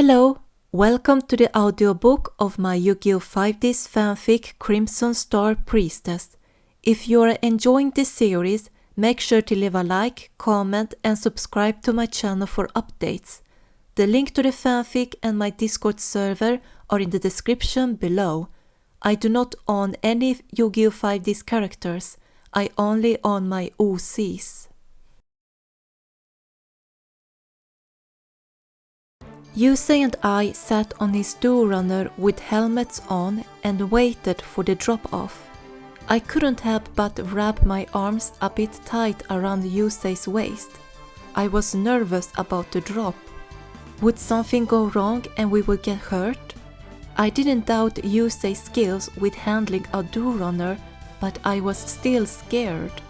Hello, welcome to the audiobook of my Yu-Gi-Oh! 5Ds fanfic Crimson Star Priestess. If you are enjoying this series, make sure to leave a like, comment and subscribe to my channel for updates. The link to the fanfic and my Discord server are in the description below. I do not own any Yu-Gi-Oh! 5Ds characters, I only own my OCs. Yusei and I sat on his door runner with helmets on and waited for the drop-off. I couldn't help but wrap my arms a bit tight around Yusei's waist. I was nervous about the drop. Would something go wrong and we would get hurt? I didn't doubt Yusei's skills with handling a door runner, but I was still scared.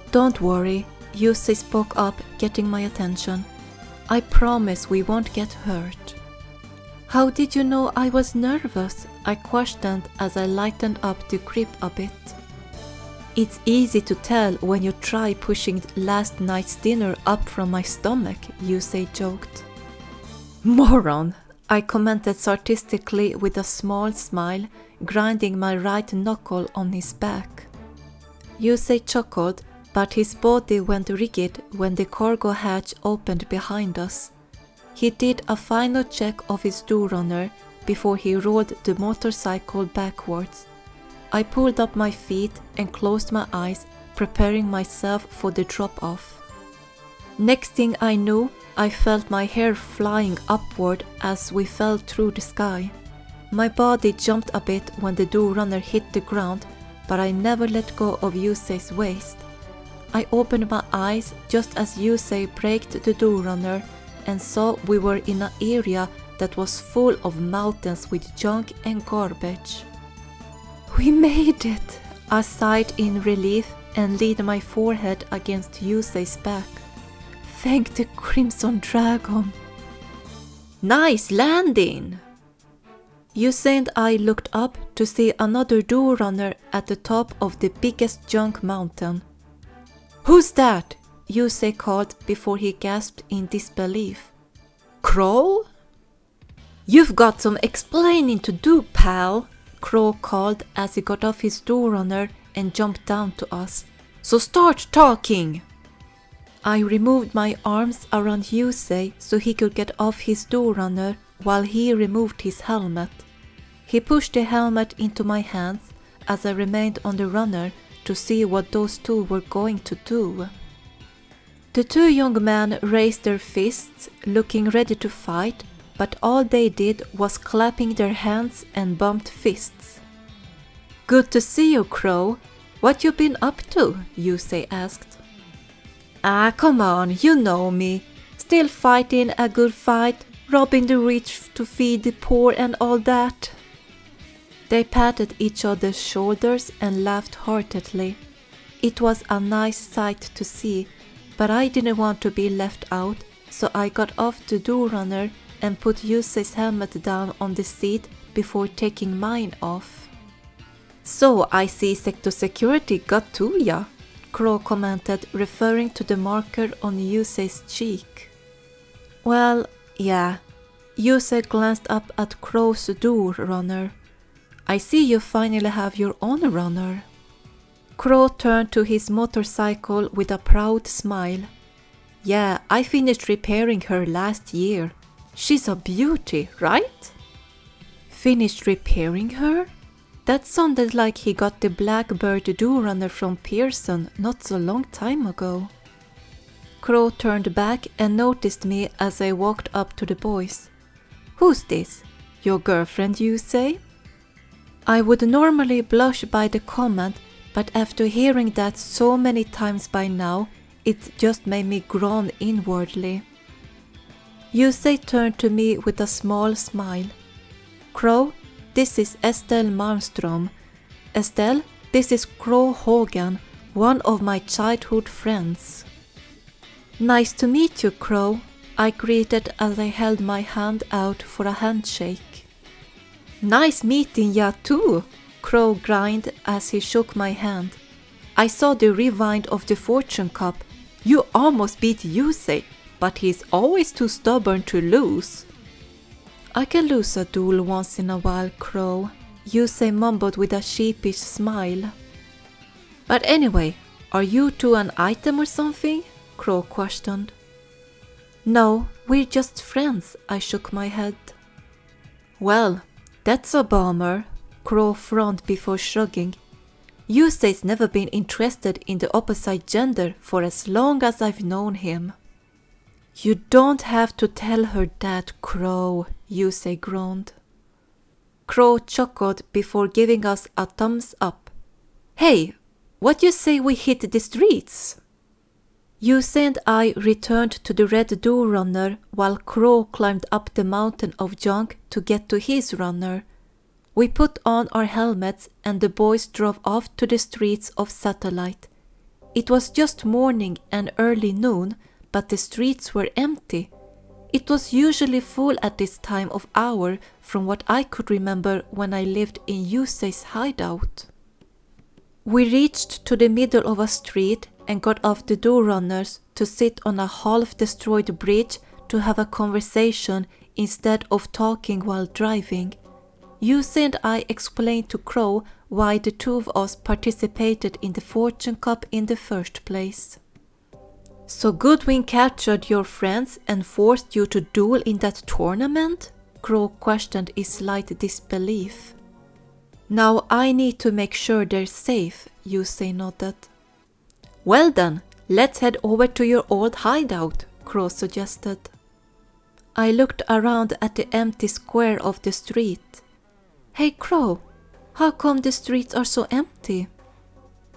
Don't worry, Yusei spoke up, getting my attention. I promise we won't get hurt. How did you know I was nervous? I questioned as I lightened up the grip a bit. It's easy to tell when you try pushing last night's dinner up from my stomach, Yusei joked. Moron, I commented sarcastically with a small smile, grinding my right knuckle on his back. Yusei chuckled, but his body went rigid when the cargo hatch opened behind us. He did a final check of his door runner before he rolled the motorcycle backwards. I pulled up my feet and closed my eyes, preparing myself for the drop-off. Next thing I knew, I felt my hair flying upward as we fell through the sky. My body jumped a bit when the door runner hit the ground, but I never let go of Yusei's waist. I opened my eyes just as Yusei braked the door runner and saw we were in an area that was full of mountains with junk and garbage. We made it! I sighed in relief and leaned my forehead against Yusei's back. Thank the Crimson Dragon! Nice landing! Yusei and I looked up to see another door runner at the top of the biggest junk mountain. Who's that? Yusei called before he gasped in disbelief. Crow? You've got some explaining to do, pal, Crow called as he got off his door runner and jumped down to us. So start talking! I removed my arms around Yusei so he could get off his door runner while he removed his helmet. He pushed the helmet into my hands as I remained on the runner to see what those two were going to do. The two young men raised their fists, looking ready to fight, but all they did was clapping their hands and bumped fists. Good to see you, Crow. What you been up to? Yusei asked. Ah, come on, you know me. Still fighting a good fight, robbing the rich to feed the poor and all that. They patted each other's shoulders and laughed heartedly. It was a nice sight to see, but I didn't want to be left out, so I got off the door runner and put Yusei's helmet down on the seat before taking mine off. So I see Sector Security got to ya, Crow commented, referring to the marker on Yusei's cheek. Well, yeah. Yusei glanced up at Crow's door runner. I see you finally have your own runner. Crow turned to his motorcycle with a proud smile. Yeah, I finished repairing her last year. She's a beauty, right? Finished repairing her? That sounded like he got the Blackbird door runner from Pearson not so long time ago. Crow turned back and noticed me as I walked up to the boys. Who's this? Your girlfriend, you say? I would normally blush by the comment, but after hearing that so many times by now, it just made me groan inwardly. Yusei turned to me with a small smile. Crow, this is Estelle Malmström. Estelle, this is Crow Hogan, one of my childhood friends. Nice to meet you, Crow, I greeted as I held my hand out for a handshake. Nice meeting ya too, Crow grinned as he shook my hand. I saw the rewind of the Fortune Cup. You almost beat Yusei, but he's always too stubborn to lose. I can lose a duel once in a while, Crow, Yusei mumbled with a sheepish smile. But anyway, are you two an item or something? Crow questioned. No, we're just friends, I shook my head. Well, that's a bummer, Crow frowned before shrugging. Yusei's never been interested in the opposite gender for as long as I've known him. You don't have to tell her that, Crow, Yusei groaned. Crow chuckled before giving us a thumbs up. Hey, what you say we hit the streets? Yusei and I returned to the red door runner while Crow climbed up the mountain of junk to get to his runner. We put on our helmets and the boys drove off to the streets of Satellite. It was just morning and early noon, but the streets were empty. It was usually full at this time of hour from what I could remember when I lived in Yusei's hideout. We reached to the middle of a street and got off the door runners to sit on a half-destroyed bridge to have a conversation instead of talking while driving. Yusei and I explained to Crow why the two of us participated in the Fortune Cup in the first place. So Goodwin captured your friends and forced you to duel in that tournament? Crow questioned in slight disbelief. Now I need to make sure they're safe, Yusei nodded. Well then, let's head over to your old hideout, Crow suggested. I looked around at the empty square of the street. Hey Crow, how come the streets are so empty?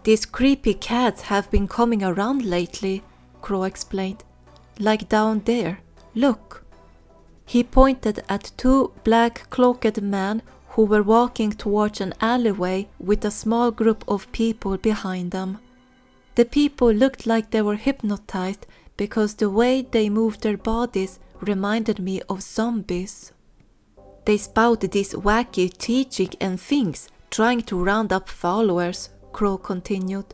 These creepy cats have been coming around lately, Crow explained. Like down there, look. He pointed at two black-cloaked men who were walking towards an alleyway with a small group of people behind them. The people looked like they were hypnotized because the way they moved their bodies reminded me of zombies. They spout this wacky teaching and things, trying to round up followers, Crow continued.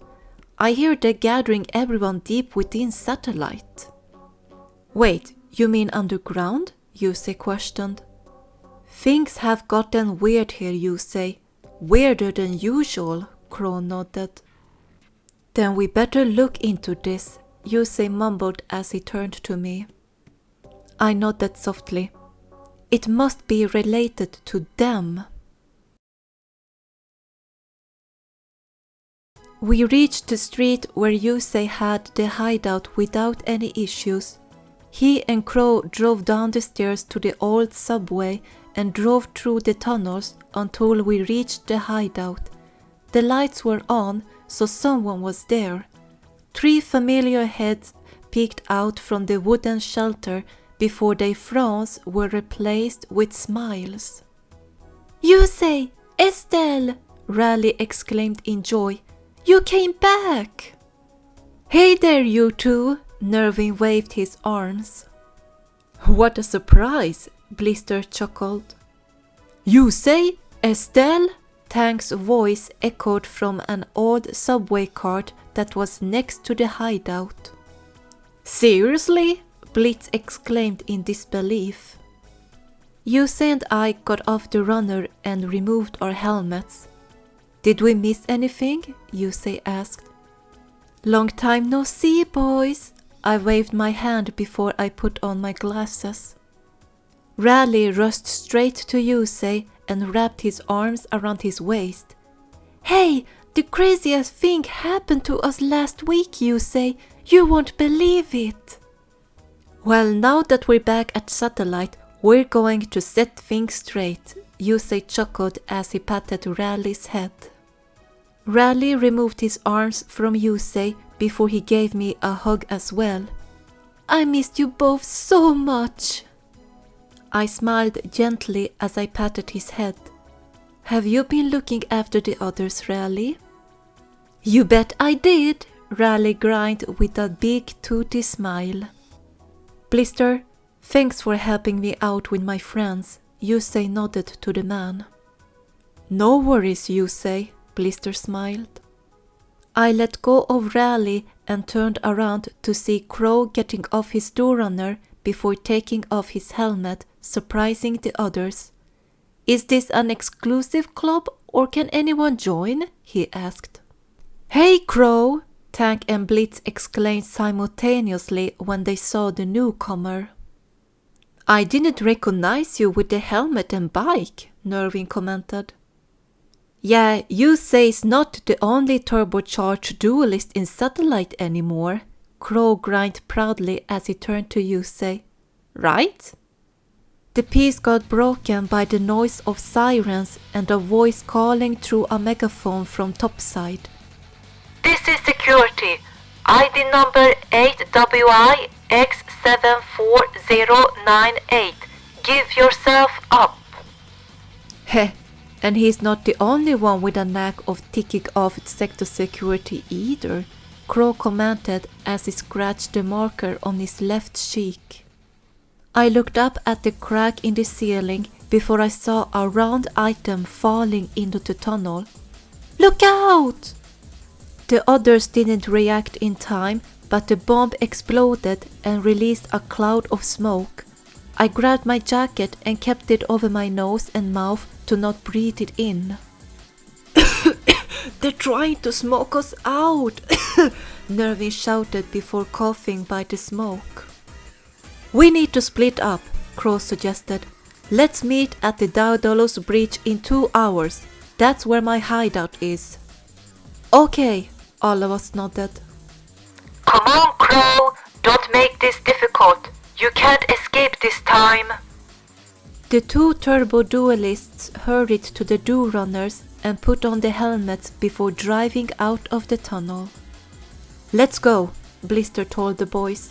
I hear they're gathering everyone deep within Satellite. Wait, you mean underground? Yusei questioned. Things have gotten weird here, Yusei. Weirder than usual, Crow nodded. Then we better look into this, Yusei mumbled as he turned to me. I nodded softly. It must be related to them. We reached the street where Yusei had the hideout without any issues. He and Crow drove down the stairs to the old subway and drove through the tunnels until we reached the hideout. The lights were on, so someone was there. 3 familiar heads peeked out from the wooden shelter before their frowns were replaced with smiles. Yusei! Estelle! Raleigh exclaimed in joy. You came back! Hey there, you two! Nervin waved his arms. What a surprise! Blister chuckled. Yusei? Estelle? Tank's voice echoed from an old subway cart that was next to the hideout. Seriously? Blitz exclaimed in disbelief. Yusei and I got off the runner and removed our helmets. Did we miss anything? Yusei asked. Long time no see, boys. I waved my hand before I put on my glasses. Raleigh rushed straight to Yusei and wrapped his arms around his waist. Hey, the craziest thing happened to us last week, Yusei. You won't believe it. Well, now that we're back at Satellite, we're going to set things straight, Yusei chuckled as he patted Raleigh's head. Raleigh removed his arms from Yusei before he gave me a hug as well. I missed you both so much. I smiled gently as I patted his head. Have you been looking after the others, Raleigh? You bet I did, Raleigh grinned with a big toothy smile. Blister, thanks for helping me out with my friends, Yusei nodded to the man. No worries, Yusei, Blister smiled. I let go of Raleigh and turned around to see Crow getting off his door runner before taking off his helmet surprising the others. "Is this an exclusive club or can anyone join?" he asked. "Hey, Crow!" Tank and Blitz exclaimed simultaneously when they saw the newcomer. "I didn't recognize you with the helmet and bike," Nervin commented. "Yeah, Yusei's not the only turbocharged duelist in Satellite anymore," Crow grinned proudly as he turned to Yusei. "Right?" The peace got broken by the noise of sirens and a voice calling through a megaphone from topside. "This is security. ID number 8WIX74098. Give yourself up." Heh, and he's not the only one with a knack of ticking off sector security either, Crow commented as he scratched the marker on his left cheek. I looked up at the crack in the ceiling before I saw a round item falling into the tunnel. "Look out!" The others didn't react in time, but the bomb exploded and released a cloud of smoke. I grabbed my jacket and kept it over my nose and mouth to not breathe it in. "They're trying to smoke us out!" Nervin shouted before coughing by the smoke. "We need to split up," Crow suggested. "Let's meet at the Daedalus Bridge in 2 hours. That's where my hideout is." "Okay," all of us nodded. "Come on, Crow. Don't make this difficult. You can't escape this time." The 2 turbo duelists hurried to the do-runners and put on the helmets before driving out of the tunnel. "Let's go," Blister told the boys.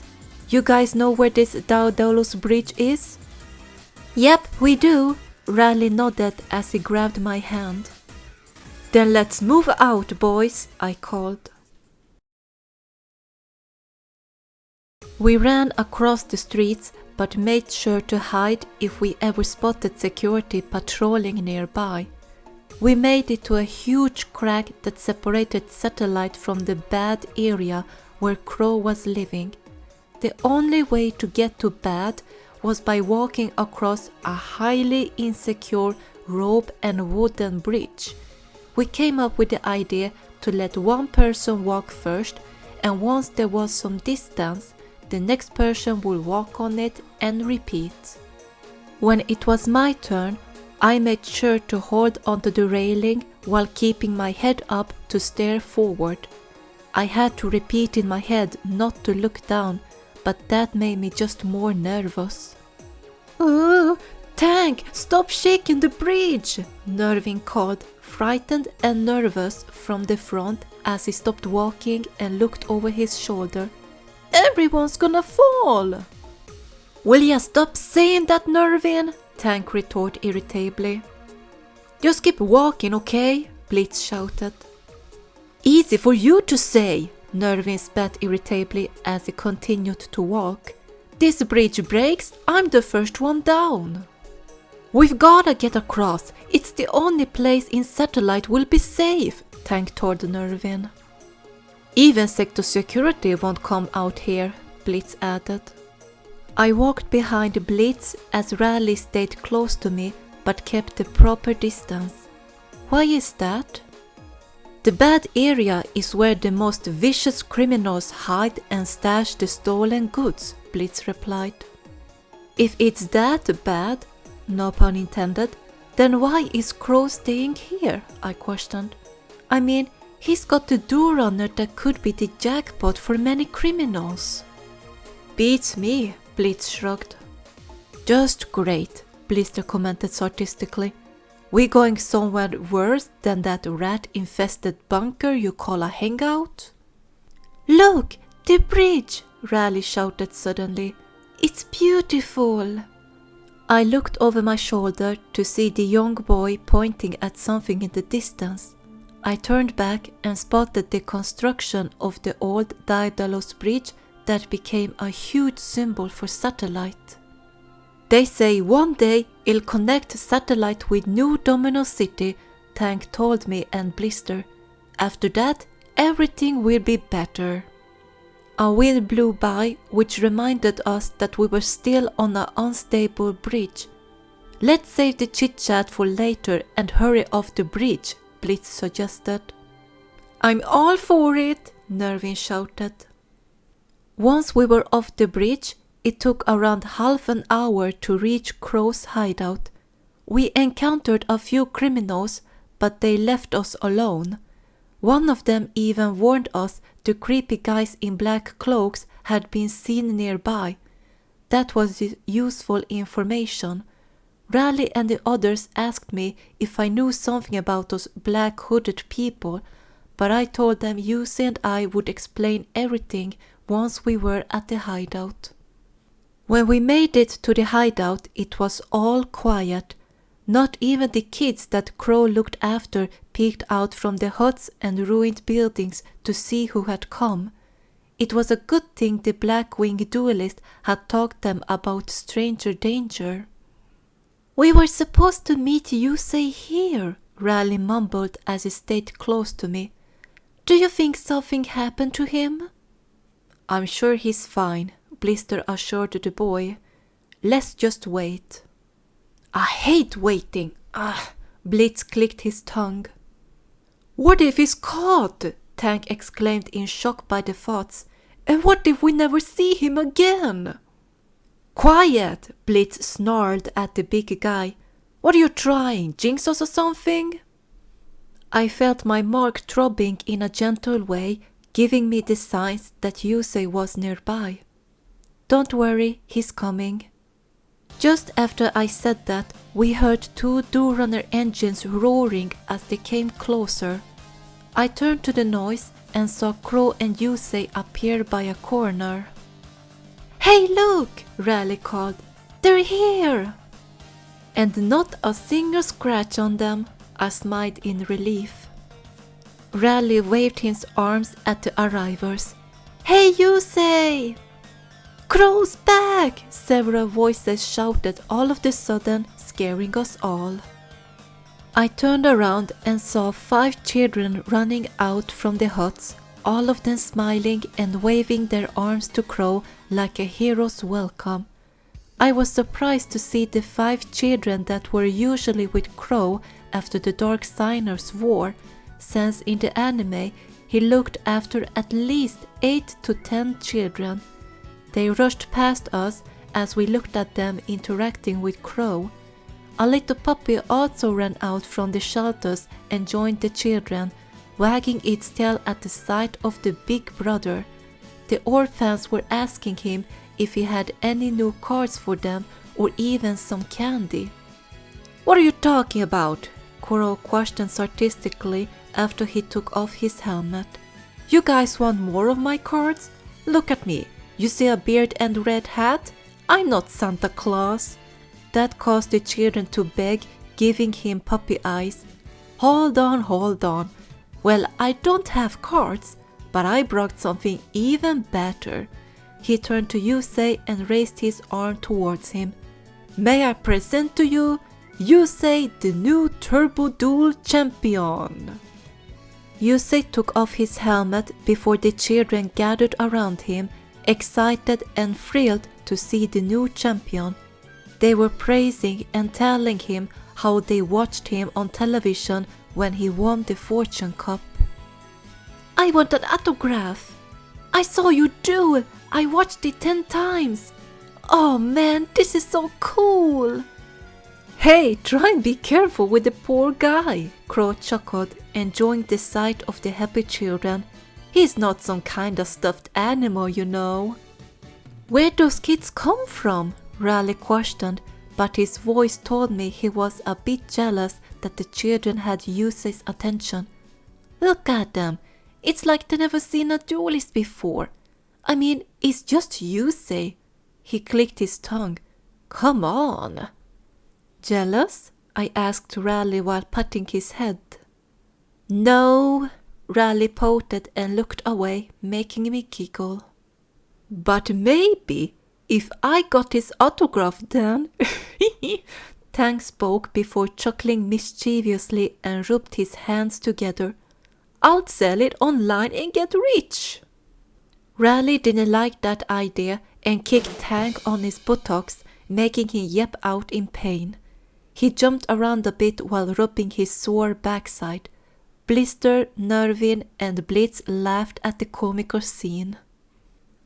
"You guys know where this Daedalus Bridge is?" "Yep, we do," Raleigh nodded as he grabbed my hand. "Then let's move out, boys," I called. We ran across the streets but made sure to hide if we ever spotted security patrolling nearby. We made it to a huge crack that separated Satellite from the bad area where Crow was living. The only way to get to bad was by walking across a highly insecure rope and wooden bridge. We came up with the idea to let one person walk first, and once there was some distance, the next person would walk on it and repeat. When it was my turn, I made sure to hold onto the railing while keeping my head up to stare forward. I had to repeat in my head not to look down, but that made me just more nervous. "Oh, Tank, stop shaking the bridge!" Nervin called, frightened and nervous from the front as he stopped walking and looked over his shoulder. "Everyone's gonna fall!" "Will ya stop saying that, Nervin?" Tank retorted irritably. "Just keep walking, okay?" Blitz shouted. "Easy for you to say," Nervin spat irritably as he continued to walk. "This bridge breaks, I'm the first one down." "We've gotta get across. It's the only place in Satellite will be safe," Tank told Nervin. "Even sector security won't come out here," Blitz added. I walked behind Blitz as Raleigh stayed close to me but kept the proper distance. "Why is that?" "The bad area is where the most vicious criminals hide and stash the stolen goods," Blitz replied. "If it's that bad, no pun intended, then why is Crow staying here?" I questioned. "I mean, he's got the do-runner that could be the jackpot for many criminals." "Beats me," Blitz shrugged. "Just great," Blister commented sarcastically. "We going somewhere worse than that rat-infested bunker you call a hangout?" "Look, the bridge!" Raleigh shouted suddenly. "It's beautiful!" I looked over my shoulder to see the young boy pointing at something in the distance. I turned back and spotted the construction of the old Daedalus Bridge that became a huge symbol for Satellite. "They say one day it'll connect Satellite with New Domino City," Tank told me and Blister. "After that, everything will be better." A wind blew by, which reminded us that we were still on an unstable bridge. "Let's save the chit-chat for later and hurry off the bridge," Blitz suggested. "I'm all for it," Nervin shouted. Once we were off the bridge, it took around half an hour to reach Crow's hideout. We encountered a few criminals, but they left us alone. One of them even warned us the creepy guys in black cloaks had been seen nearby. That was useful information. Raleigh and the others asked me if I knew something about those black hooded people, but I told them Yusei and I would explain everything once we were at the hideout. When we made it to the hideout, it was all quiet. Not even the kids that Crow looked after peeked out from the huts and ruined buildings to see who had come. It was a good thing the Black-winged duelist had talked them about stranger danger. "We were supposed to meet Yusei here," Raleigh mumbled as he stayed close to me. "Do you think something happened to him?" "I'm sure he's fine," Blister assured the boy. "Let's just wait." "I hate waiting." Blitz clicked his tongue. "What if he's caught?" Tank exclaimed in shock by the thoughts. "And what if we never see him again?" "Quiet!" Blitz snarled at the big guy. "What are you trying? Jinx us or something?" I felt my mark throbbing in a gentle way, giving me the signs that Yusei was nearby. "Don't worry, he's coming." Just after I said that, we heard 2 Doorunner engines roaring as they came closer. I turned to the noise and saw Crow and Yusei appear by a corner. "Hey, look!" Raleigh called. "They're here!" "And not a single scratch on them," I smiled in relief. Raleigh waved his arms at the arrivals. "Hey, Yusei!" "Crow's back!" Several voices shouted all of a sudden, scaring us all. I turned around and saw 5 children running out from the huts, all of them smiling and waving their arms to Crow like a hero's welcome. I was surprised to see the 5 children that were usually with Crow after the Dark Signers War, since in the anime he looked after at least 8 to 10 children. They rushed past us as we looked at them interacting with Crow. A little puppy also ran out from the shelters and joined the children, wagging its tail at the sight of the big brother. The orphans were asking him if he had any new cards for them or even some candy. "What are you talking about?" Crow questioned sarcastically after he took off his helmet. "You guys want more of my cards? Look at me. You see a beard and red hat? I'm not Santa Claus." That caused the children to beg, giving him puppy eyes. Hold on. Well, I don't have cards, but I brought something even better." He turned to Yusei and raised his arm towards him. "May I present to you Yusei, the new Turbo Duel champion." Yusei took off his helmet before the children gathered around him, excited and thrilled to see the new champion. They were praising and telling him how they watched him on television when he won the Fortune Cup. "I want an autograph. I saw you duel. I watched it 10 times. Oh man, this is so cool." "Hey, try and be careful with the poor guy," Crow chuckled, enjoying the sight of the happy children. "He's not some kind of stuffed animal, you know." "Where'd those kids come from?" Raleigh questioned, but his voice told me he was a bit jealous that the children had Yusei's attention. "Look at them. It's like they never seen a duelist before. I mean, it's just Yusei." He clicked his tongue. "Come on." "Jealous?" I asked Raleigh while patting his head. "No." Raleigh pouted and looked away, making me giggle. "But maybe if I got his autograph then..." Tang spoke before chuckling mischievously and rubbed his hands together. "I'll sell it online and get rich." Raleigh didn't like that idea and kicked Tank on his buttocks, making him yap out in pain. He jumped around a bit while rubbing his sore backside. Blister, Nervin, and Blitz laughed at the comical scene.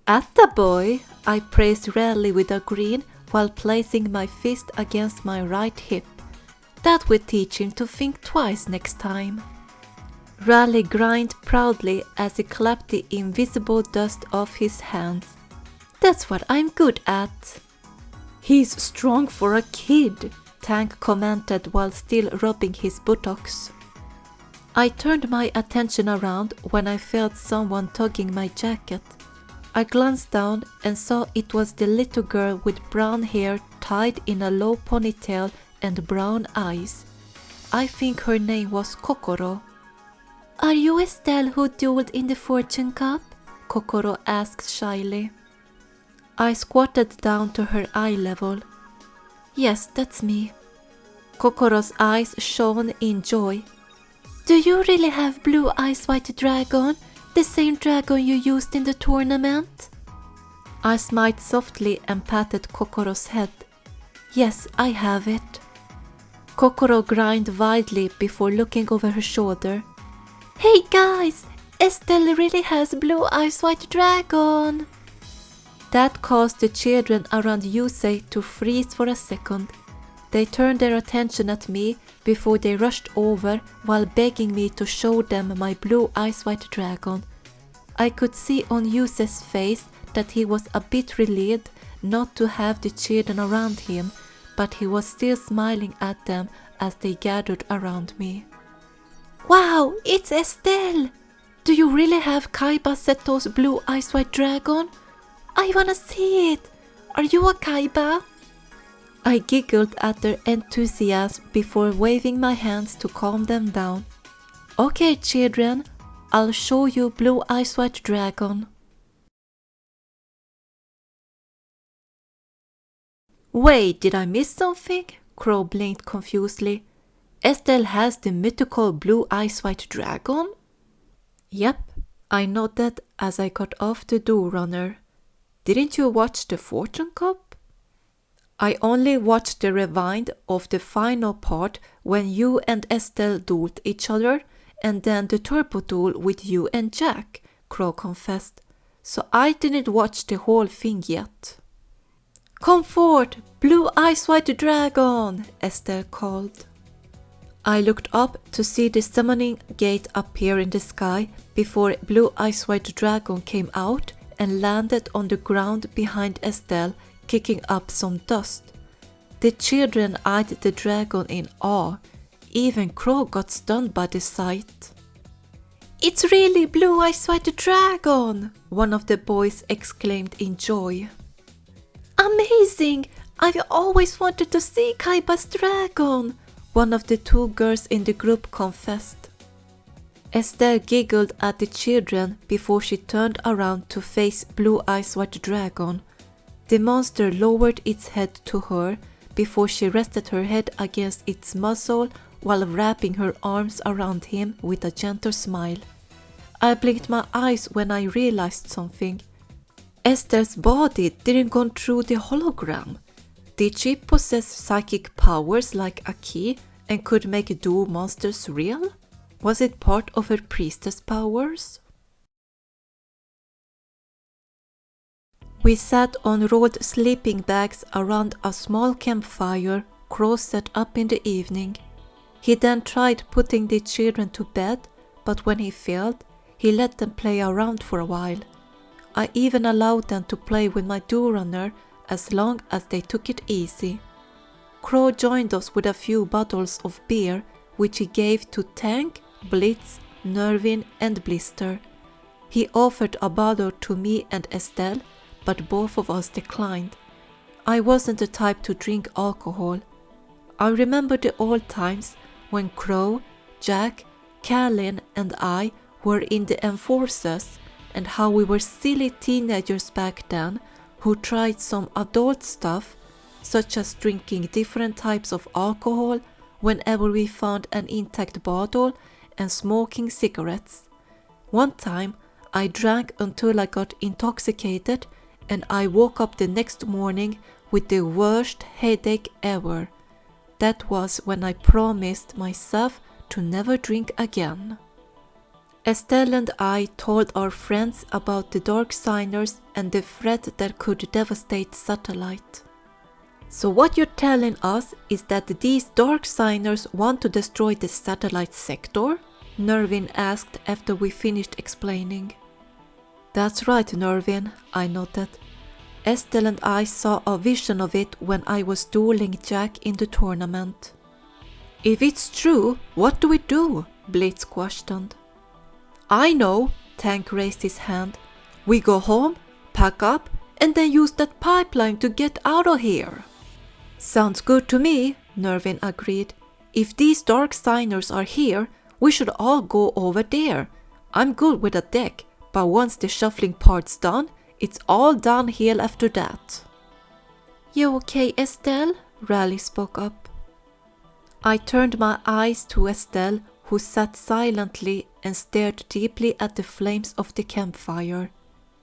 "Atta boy," I praised Raleigh with a grin while placing my fist against my right hip. "That will teach him to think twice next time." Raleigh grinned proudly as he clapped the invisible dust off his hands. "That's what I'm good at." "He's strong for a kid," Tank commented while still rubbing his buttocks. I turned my attention around when I felt someone tugging my jacket. I glanced down and saw it was the little girl with brown hair tied in a low ponytail and brown eyes. I think her name was Kokoro. "Are you Estelle who dueled in the fortune cup?" Kokoro asked shyly. I squatted down to her eye level. "Yes, that's me." Kokoro's eyes shone in joy. "Do you really have Blue Eyes White Dragon? The same dragon you used in the tournament?" I smiled softly and patted Kokoro's head. "Yes, I have it." Kokoro grinned wildly before looking over her shoulder. "Hey guys, Estelle really has Blue Eyes White Dragon!" That caused the children around Yusei to freeze for a second. They turned their attention at me before they rushed over while begging me to show them my Blue Eyes White Dragon. I could see on Yusei's face that he was a bit relieved not to have the children around him, but he was still smiling at them as they gathered around me. "Wow, it's Estelle! Do you really have Kaiba Seto's Blue Eyes White Dragon? I wanna see it! Are you a Kaiba?" I giggled at their enthusiasm before waving my hands to calm them down. "Okay, children, I'll show you Blue Eyes White Dragon." "Wait, did I miss something?" Crow blinked confusedly. "Estelle has the mythical Blue Eyes White Dragon?" "Yep," I nodded as I got off the door runner. "Didn't you watch the Fortune Cup?" "I only watched the rewind of the final part when you and Estelle dueled each other, and then the turbo duel with you and Jack," Crow confessed. "So I didn't watch the whole thing yet." "Come forth, Blue Eyes White Dragon!" Estelle called. I looked up to see the summoning gate appear in the sky before Blue Eyes White Dragon came out and landed on the ground behind Estelle, kicking up some dust. The children eyed the dragon in awe. Even Crow got stunned by the sight. "It's really Blue Eyes White Dragon!" one of the boys exclaimed in joy. "Amazing! I've always wanted to see Kaiba's dragon!" one of the two girls in the group confessed. Estelle giggled at the children before she turned around to face Blue Eyes White Dragon. The monster lowered its head to her before she rested her head against its muzzle while wrapping her arms around him with a gentle smile. I blinked my eyes when I realized something. Estelle's body didn't go through the hologram. Did she possess psychic powers like a key and could make dual monsters real? Was it part of her priestess powers? We sat on rolled sleeping bags around a small campfire Crow set up in the evening. He then tried putting the children to bed, but when he failed, he let them play around for a while. I even allowed them to play with my do-runner as long as they took it easy. Crow joined us with a few bottles of beer, which he gave to Tank, Blitz, Nervin, and Blister. He offered a bottle to me and Estelle, but both of us declined. I wasn't the type to drink alcohol. I remember the old times when Crow, Jack, Kalin, and I were in the Enforcers, and how we were silly teenagers back then who tried some adult stuff, such as drinking different types of alcohol whenever we found an intact bottle and smoking cigarettes. One time, I drank until I got intoxicated, and I woke up the next morning with the worst headache ever. That was when I promised myself to never drink again. Estelle and I told our friends about the dark signers and the threat that could devastate Satellite. So what you're telling us is that these dark signers want to destroy the Satellite sector? Nervin asked after we finished explaining. That's right, Nervin, I nodded. Estelle and I saw a vision of it when I was dueling Jack in the tournament. If it's true, what do we do? Blitz questioned. I know, Tank raised his hand. We go home, pack up, and then use that pipeline to get out of here. Sounds good to me, Nervin agreed. If these dark signers are here, we should all go over there. I'm good with a deck, but once the shuffling part's done, it's all downhill after that. You okay, Estelle? Raleigh spoke up. I turned my eyes to Estelle, who sat silently and stared deeply at the flames of the campfire.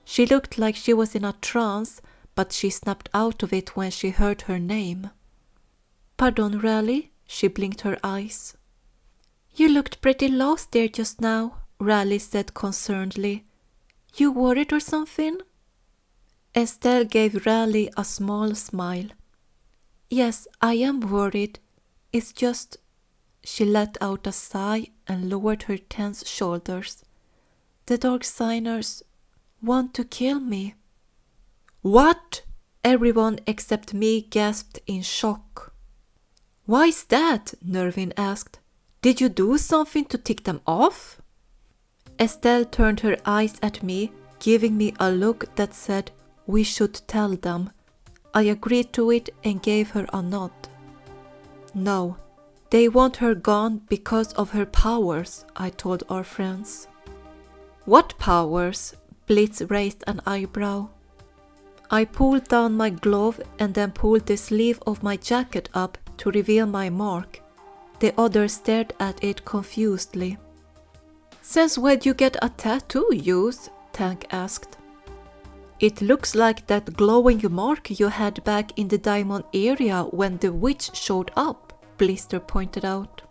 She looked like she was in a trance, but she snapped out of it when she heard her name. Pardon, Raleigh? She blinked her eyes. You looked pretty lost there just now, Raleigh said concernedly. You worried or something? Estelle gave Raleigh a small smile. Yes, I am worried. It's just... She let out a sigh and lowered her tense shoulders. The dark signers want to kill me. What? Everyone except me gasped in shock. Why's that? Nervin asked. Did you do something to tick them off? Estelle turned her eyes at me, giving me a look that said, we should tell them. I agreed to it and gave her a nod. No. They want her gone because of her powers, I told our friends. What powers? Blitz raised an eyebrow. I pulled down my glove and then pulled the sleeve of my jacket up to reveal my mark. The others stared at it confusedly. Since when'd you get a tattoo, Hughes? Tank asked. It looks like that glowing mark you had back in the diamond area when the witch showed up, Blister pointed out.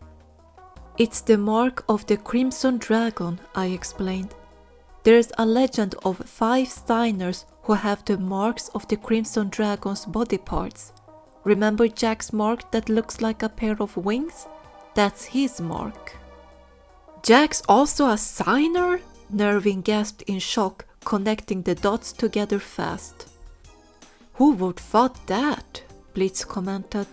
It's the mark of the Crimson Dragon, I explained. There's a legend of 5 signers who have the marks of the Crimson Dragon's body parts. Remember Jack's mark that looks like a pair of wings? That's his mark. Jack's also a signer? Nervin gasped in shock, connecting the dots together fast. Who would thought that? Blitz commented.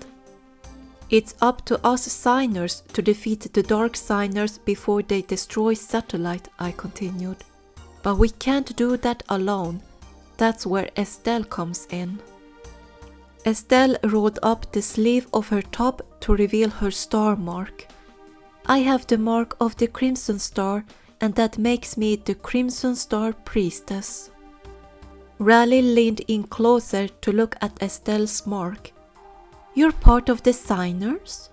It's up to us signers to defeat the dark signers before they destroy Satellite, I continued. But we can't do that alone. That's where Estelle comes in. Estelle rolled up the sleeve of her top to reveal her star mark. I have the mark of the Crimson Star, and that makes me the Crimson Star Priestess. Raleigh leaned in closer to look at Estelle's mark. You're part of the signers?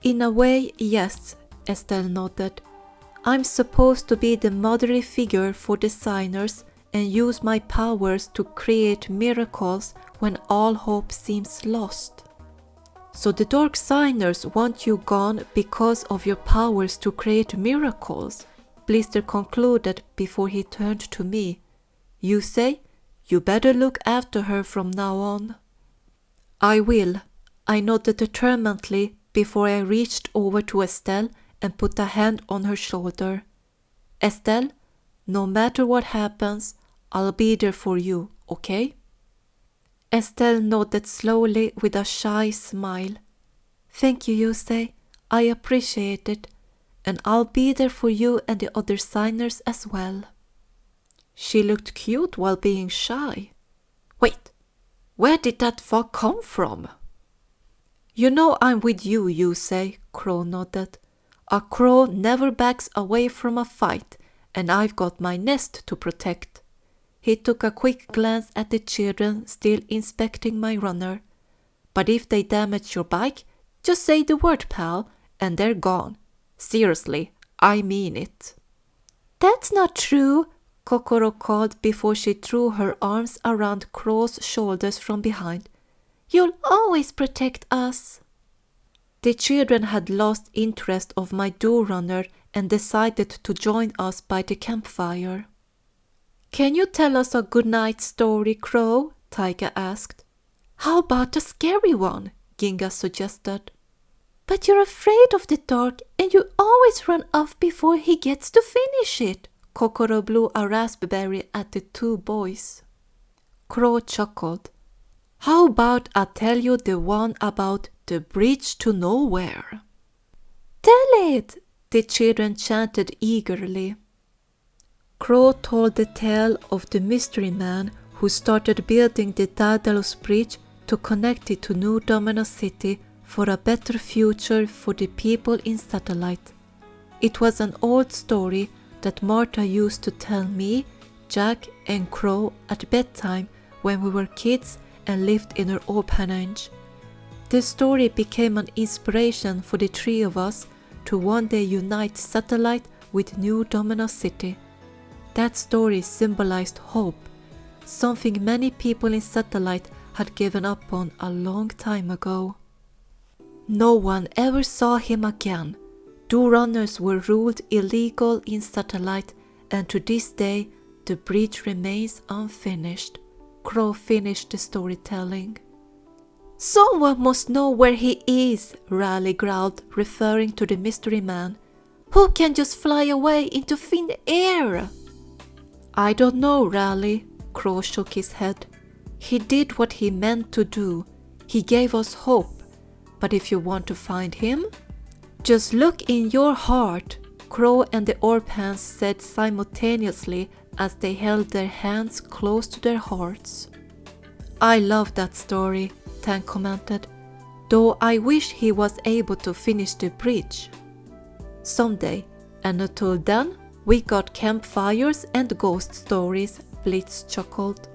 In a way, yes, Estelle nodded. I'm supposed to be the motherly figure for the signers and use my powers to create miracles when all hope seems lost. So the dark signers want you gone because of your powers to create miracles, Blister concluded before he turned to me. You say, you better look after her from now on. I will, I nodded determinedly before I reached over to Estelle and put a hand on her shoulder. Estelle, no matter what happens, I'll be there for you, okay? Estelle nodded slowly with a shy smile. Thank you, Yusei. I appreciate it, and I'll be there for you and the other signers as well. She looked cute while being shy. Wait, where did that thought come from? You know I'm with you, Yusei, Crow nodded. A crow never backs away from a fight, and I've got my nest to protect. He took a quick glance at the children still inspecting my runner. But if they damage your bike, just say the word, pal, and they're gone. Seriously, I mean it. That's not true, Kokoro called before she threw her arms around Crow's shoulders from behind. "You'll always protect us." The children had lost interest of my door-runner and decided to join us by the campfire. "Can you tell us a good night story, Crow?" Taiga asked. "How about a scary one?" Ginga suggested. "But you're afraid of the dark and you always run off before he gets to finish it." Kokoro blew a raspberry at the two boys. Crow chuckled. "How about I tell you the one about the bridge to nowhere?" "Tell it!" the children chanted eagerly. Crow told the tale of the mystery man who started building the Daedalus Bridge to connect it to New Domino City for a better future for the people in Satellite. It was an old story that Martha used to tell me, Jack, and Crow at bedtime when we were kids and lived in her orphanage. The story became an inspiration for the three of us to one day unite Satellite with New Domino City. That story symbolized hope, something many people in Satellite had given up on a long time ago. No one ever saw him again. Do-runners were ruled illegal in Satellite, and to this day the bridge remains unfinished. Crow finished the storytelling. "Someone must know where he is," Raleigh growled, referring to the mystery man. "Who can just fly away into thin air?" "I don't know, Raleigh," Crow shook his head. "He did what he meant to do. He gave us hope. But if you want to find him, just look in your heart," Crow and the orphans said simultaneously as they held their hands close to their hearts. "I love that story," Tang commented, "though I wish he was able to finish the bridge." "Someday, and until then, we got campfires and ghost stories," Blitz chuckled.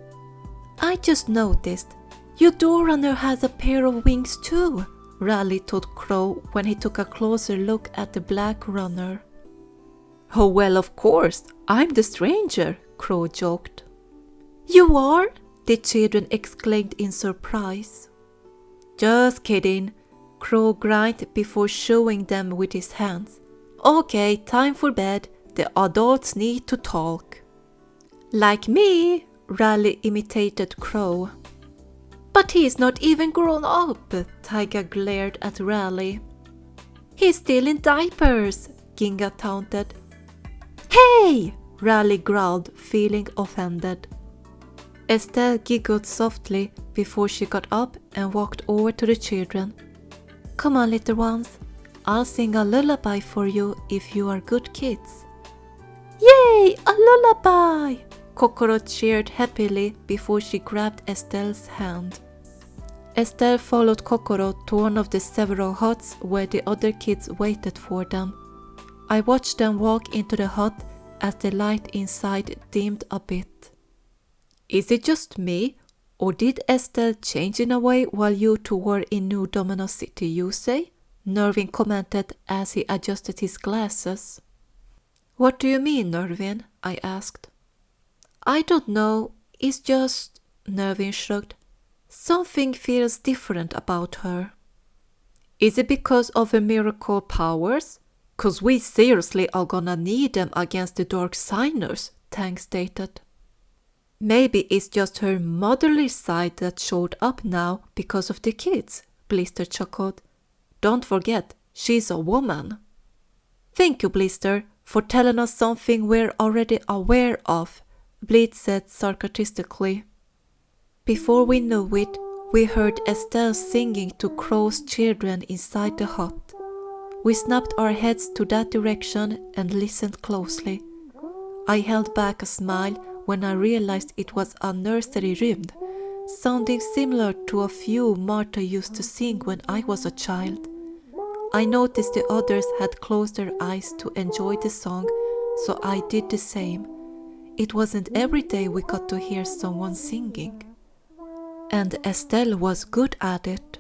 "I just noticed, your door-runner has a pair of wings too," Raleigh told Crow when he took a closer look at the black runner. "Oh well, of course, I'm the stranger," Crow joked. "You are?" the children exclaimed in surprise. "Just kidding," Crow grinned before showing them with his hands. "Okay, time for bed. The adults need to talk." "Like me," Raleigh imitated Crow. "But he's not even grown up," Taiga glared at Raleigh. "He's still in diapers," Ginga taunted. "Hey!" Raleigh growled, feeling offended. Estelle giggled softly before she got up and walked over to the children. "Come on, little ones. I'll sing a lullaby for you if you are good kids." "Yay! A lullaby!" Kokoro cheered happily before she grabbed Estelle's hand. Estelle followed Kokoro to one of the several huts where the other kids waited for them. I watched them walk into the hut as the light inside dimmed a bit. "Is it just me, or did Estelle change in a way while you two were in New Domino City, you say?" Nervin commented as he adjusted his glasses. "What do you mean, Nervin?" I asked. "I don't know, it's just," Nervin shrugged. "Something feels different about her." "Is it because of her miracle powers? 'Cause we seriously are gonna need them against the Dark Signers," Tang stated. "Maybe it's just her motherly side that showed up now because of the kids," Blister chuckled. "Don't forget, she's a woman." "Thank you, Blister, for telling us something we're already aware of," Blitz said sarcastically. Before we knew it, we heard Estelle singing to Crow's children inside the hut. We snapped our heads to that direction and listened closely. I held back a smile when I realized it was a nursery rhyme, sounding similar to a few Martha used to sing when I was a child. I noticed the others had closed their eyes to enjoy the song, so I did the same. It wasn't every day we got to hear someone singing. And Estelle was good at it.